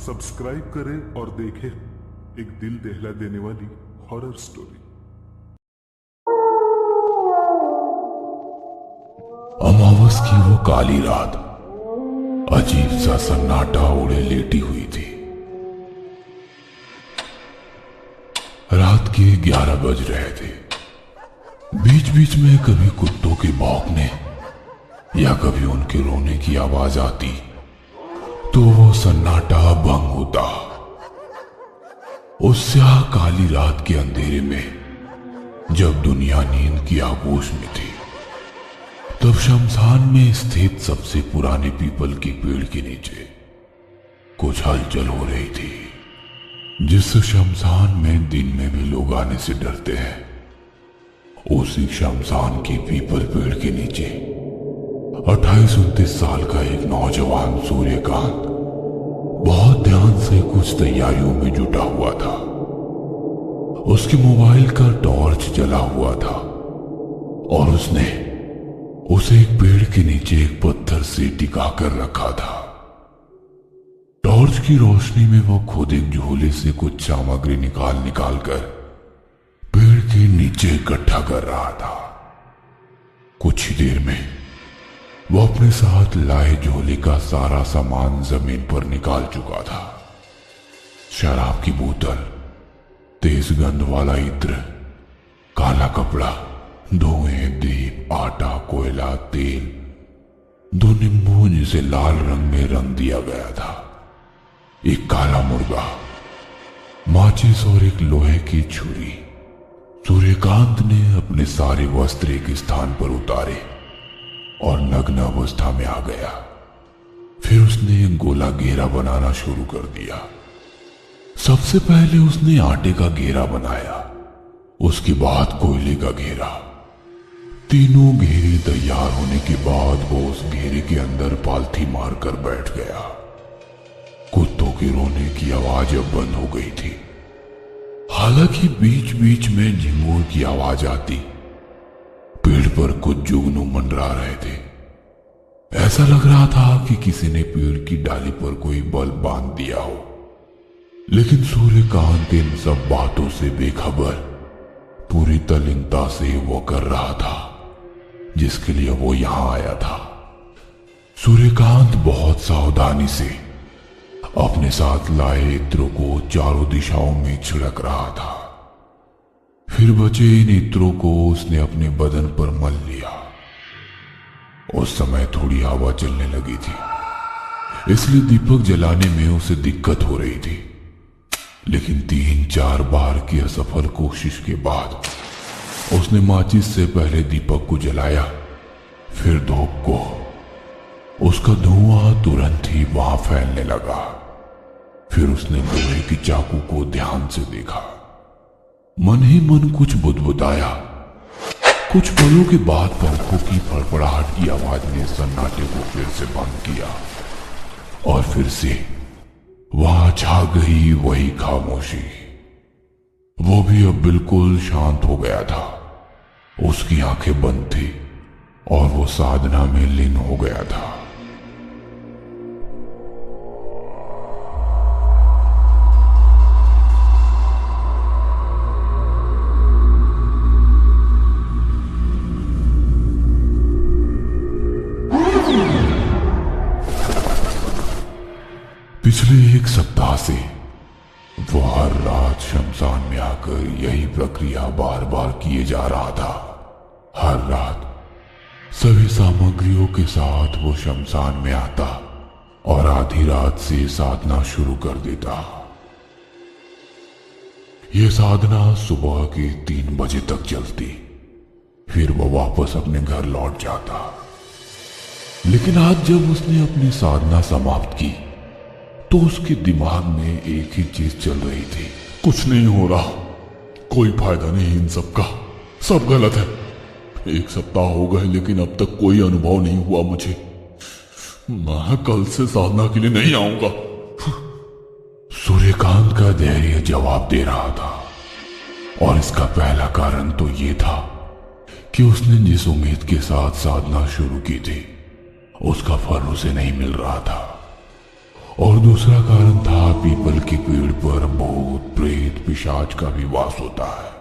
Subscribe करें और देखें एक दिल दहला देने वाली हॉरर स्टोरी। अमावस की वो काली रात अजीब सा सन्नाटा ओढ़े लेटी हुई थी। रात के 11 बज रहे थे। बीच बीच में कभी कुत्तों के भौंकने या कभी उनके रोने की आवाज आती तो वो सन्नाटा भंग होता। उस स्याह काली रात के अंधेरे में जब दुनिया नींद की आगोश में थी, तब शमशान में स्थित सबसे पुराने पीपल के पेड़ के नीचे कुछ हलचल हो रही थी। जिस शमशान में दिन में भी लोग आने से डरते हैं, उसी शमशान के पीपल पेड़ के नीचे 28-29 साल का एक नौजवान सूर्यकांत बहुत ध्यान से कुछ तैयारियों में जुटा हुआ था। उसके मोबाइल का टॉर्च जला हुआ था और उसने उसे एक पेड़ के नीचे एक पत्थर से टिका कर रखा था। टॉर्च की रोशनी में वो खुद एक झोले से कुछ सामग्री निकाल कर पेड़ के नीचे इकट्ठा कर रहा था। कुछ ही देर में वो अपने साथ लाए झोले का सारा सामान जमीन पर निकाल चुका था। शराब की बोतल, तेज गंध वाला इत्र, काला कपड़ा, धुएं, दीप, आटा, कोयला, तेल, 2 नींबू जिसे लाल रंग में रंग दिया गया था, एक काला मुर्गा, माचिस और एक लोहे की छुरी। सूर्यकांत ने अपने सारे वस्त्र एक स्थान पर उतारे और नग्न अवस्था में आ गया। फिर उसने एक गोला घेरा बनाना शुरू कर दिया। सबसे पहले उसने आटे का घेरा बनाया, उसके बाद कोयले का घेरा। तीनों घेरे तैयार होने के बाद वो उस घेरे के अंदर पालथी मारकर बैठ गया। कुत्तों के रोने की आवाज अब बंद हो गई थी। हालांकि बीच बीच में झिंगुर की आवाज आती। पेड़ पर कुछ जुगनू मंडरा रहे थे। ऐसा लग रहा था कि किसी ने पेड़ की डाली पर कोई बल्ब बांध दिया हो। लेकिन सूर्यकांत इन सब बातों से बेखबर पूरी तल्लीनता से वो कर रहा था जिसके लिए वो यहां आया था। सूर्यकांत बहुत सावधानी से अपने साथ लाए इत्रों को चारों दिशाओं में छिड़क रहा था। फिर बचे इन इत्रों को उसने अपने बदन पर मल लिया। उस समय थोड़ी हवा चलने लगी थी, इसलिए दीपक जलाने में उसे दिक्कत हो रही थी। लेकिन 3-4 बार की असफल कोशिश के बाद उसने माचिस से पहले दीपक को जलाया, फिर धूप को। उसका धुआं तुरंत ही वहां फैलने लगा। फिर उसने लोहे की चाकू को ध्यान से देखा। मन ही मन कुछ बुदबुदाया। कुछ पलों के बाद पंखों की फड़फड़ाहट की आवाज ने सन्नाटे को फिर से बंद किया और फिर से वहां छा गई वही खामोशी। वो भी अब बिल्कुल शांत हो गया था। उसकी आंखें बंद थी और वो साधना में लीन हो गया था। पिछले 1 सप्ताह से वो हर रात शमशान में आकर यही प्रक्रिया बार बार किए जा रहा था। हर रात सभी सामग्रियों के साथ वो शमशान में आता और आधी रात से साधना शुरू कर देता। ये साधना सुबह के 3 बजे तक चलती। फिर वो वापस अपने घर लौट जाता। लेकिन आज जब उसने अपनी साधना समाप्त की तो उसके दिमाग में एक ही चीज चल रही थी। कुछ नहीं हो रहा, कोई फायदा नहीं इन सब का, सब गलत है। 1 सप्ताह हो गए लेकिन अब तक कोई अनुभव नहीं हुआ मुझे। मैं कल से साधना के लिए नहीं आऊंगा। सूर्यकांत का धैर्य जवाब दे रहा था और इसका पहला कारण तो ये था कि उसने जिस उम्मीद के साथ साधना शुरू की थी उसका फल उसे नहीं मिल रहा था। और दूसरा कारण था पीपल के पेड़ पर भूत प्रेत पिशाच का भी वास होता है।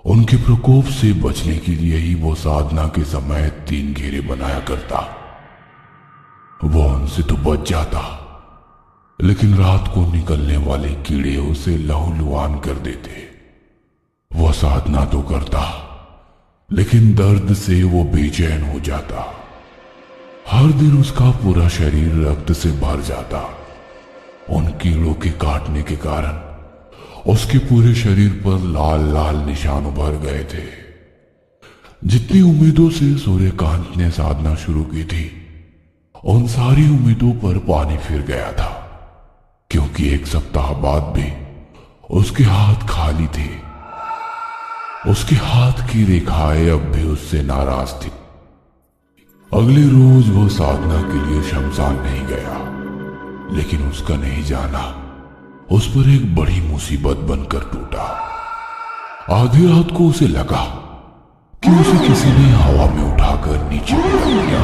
उनके प्रकोप से बचने के लिए ही वो साधना के समय 3 घेरे बनाया करता। वो उनसे तो बच जाता, लेकिन रात को निकलने वाले कीड़े उसे लहूलुहान कर देते। वो साधना तो करता, लेकिन दर्द से वो बेचैन हो जाता। हर दिन उसका पूरा शरीर रक्त से भर जाता। उन कीड़ों के काटने के कारण उसके पूरे शरीर पर लाल लाल निशान उभर गए थे। जितनी उम्मीदों से सूर्यकांत ने साधना शुरू की थी, उन सारी उम्मीदों पर पानी फिर गया था, क्योंकि 1 सप्ताह बाद भी उसके हाथ खाली थे। उसके हाथ की रेखाएं अब भी उससे नाराज थी। अगले रोज वो साधना के लिए शमशान नहीं गया, लेकिन उसका नहीं जाना उस पर एक बड़ी मुसीबत बनकर टूटा। आधी रात को उसे लगा कि उसे किसी ने हवा में उठाकर नीचे गिरा दिया।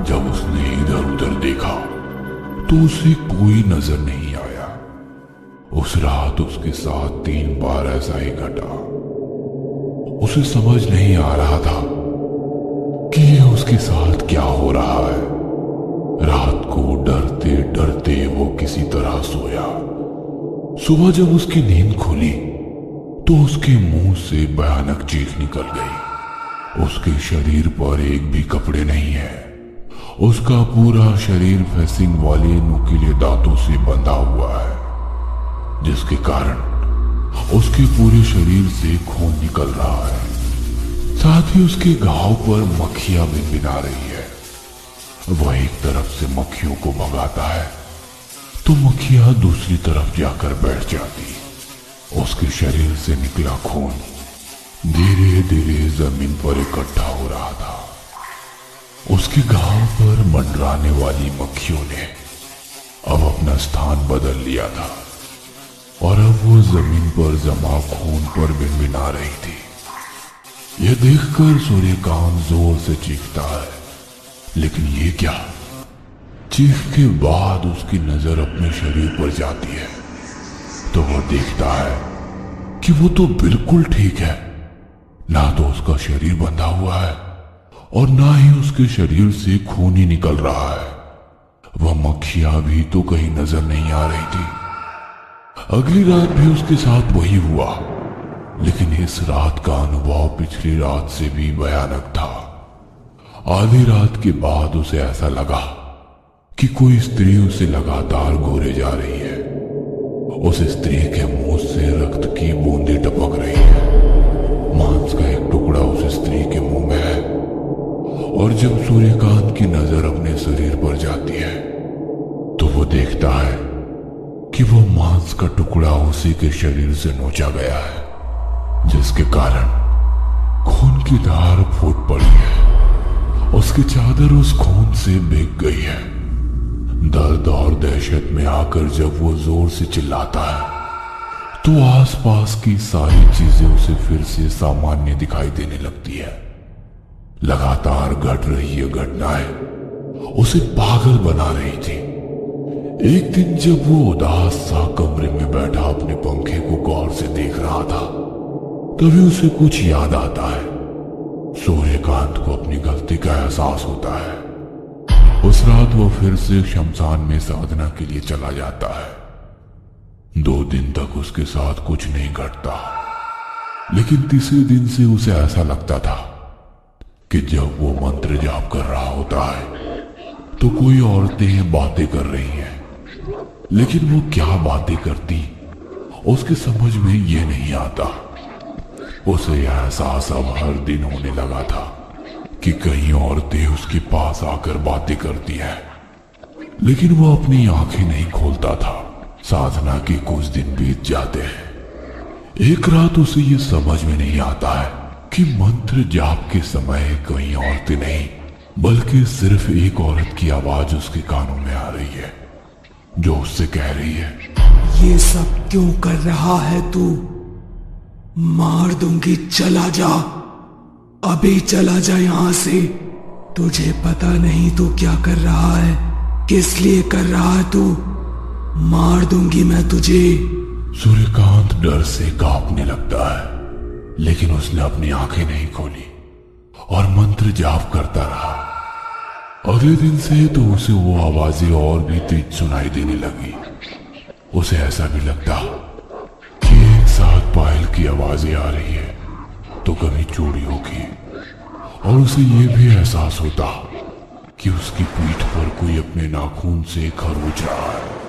जब उसने इधर उधर देखा तो उसे कोई नजर नहीं आया। उस रात उसके साथ 3 बार ऐसा ही घटा। उसे समझ नहीं आ रहा था कि ये उसके साथ क्या हो रहा है। रात को डरते डरते वो किसी तरह सोया। सुबह जब उसकी नींद खुली तो उसके मुंह से भयानक चीख निकल गई। उसके शरीर पर एक भी कपड़े नहीं है। उसका पूरा शरीर फेसिंग वाले नुकीले दांतों से बंधा हुआ है, जिसके कारण उसके पूरे शरीर से खून निकल रहा है। साथ ही उसके घाव पर मक्खियां भिनभिना रही है। वह एक तरफ से मक्खियों को भगाता है तो मक्खियां दूसरी तरफ जाकर बैठ जाती। उसके शरीर से निकला खून धीरे धीरे जमीन पर इकट्ठा हो रहा था। उसके घाव पर मंडराने वाली मक्खियों ने अब अपना स्थान बदल लिया था और अब वो जमीन पर जमा खून पर भिनभिना रही थी। यह देखकर सूर्यकांत जोर से चीखता है, लेकिन ये क्या? चीख के बाद उसकी नजर अपने शरीर पर जाती है तो वह देखता है कि वो तो बिल्कुल ठीक है। ना तो उसका शरीर बंधा हुआ है और ना ही उसके शरीर से खून ही निकल रहा है। वह मक्खियां भी तो कहीं नजर नहीं आ रही थी। अगली रात भी उसके साथ वही हुआ, लेकिन इस रात का अनुभव पिछली रात से भी भयानक था। आधी रात के बाद उसे ऐसा लगा कि कोई स्त्री उसे लगातार घूरे जा रही है। उस स्त्री के मुंह से रक्त की बूंदें टपक रही है। मांस का एक टुकड़ा उस स्त्री के मुंह में है और जब सूर्यकांत की नजर अपने शरीर पर जाती है तो वो देखता है कि वो मांस का टुकड़ा उसी के शरीर से नोचा गया है, जिसके कारण खून की धार फूट पड़ी है। उसकी चादर उस खून से भीग गई है। दर्द और दहशत में आकर जब वो जोर से चिल्लाता है तो आसपास की सारी चीजें उसे फिर से सामान्य दिखाई देने लगती है। लगातार घट रही ये घटनाएं उसे पागल बना रही थी। एक दिन जब वो उदास सा कमरे में बैठा अपने पंखे को गौर से देख रहा था, तभी उसे कुछ याद आता है। सूर्यकांत को अपनी गलती का एहसास होता है। उस रात वो फिर से शमशान में साधना के लिए चला जाता है। 2 दिन तक उसके साथ कुछ नहीं घटता, लेकिन तीसरे दिन से उसे ऐसा लगता था कि जब वो मंत्र जाप कर रहा होता है तो कोई औरतें बातें कर रही हैं, लेकिन वो क्या बातें करती उसके समझ में ये नहीं आता। उसे यह एहसास अब हर दिन होने लगा था कि कई औरतें उसके पास आकर बातें करती हैं, लेकिन वो अपनी आंखें नहीं खोलता था। साधना के कुछ दिन बीत जाते हैं। एक रात उसे ये समझ में नहीं आता है कि मंत्र जाप के समय कई औरतें नहीं, बल्कि सिर्फ एक औरत की आवाज उसके कानों में आ रही है, जो उससे कह रही है, ये सब क्यों कर रहा है तू? मार दूंगी, चला जा, अभी चला जा यहां से। तुझे पता नहीं तू क्या कर रहा है, किस लिए कर रहा है तू? मार दूंगी मैं तुझे। सूर्यकांत डर से कांपने लगता है, लेकिन उसने अपनी आंखें नहीं खोली और मंत्र जाप करता रहा। अगले दिन से तो उसे वो आवाजें और भी तेज सुनाई देने लगी। उसे ऐसा भी लगता कि एक साथ पायल की आवाजें आ रही है तो कभी चूड़ियों की, और उसे ये भी एहसास होता कि उसकी पीठ पर कोई अपने नाखून से खरोच रहा है।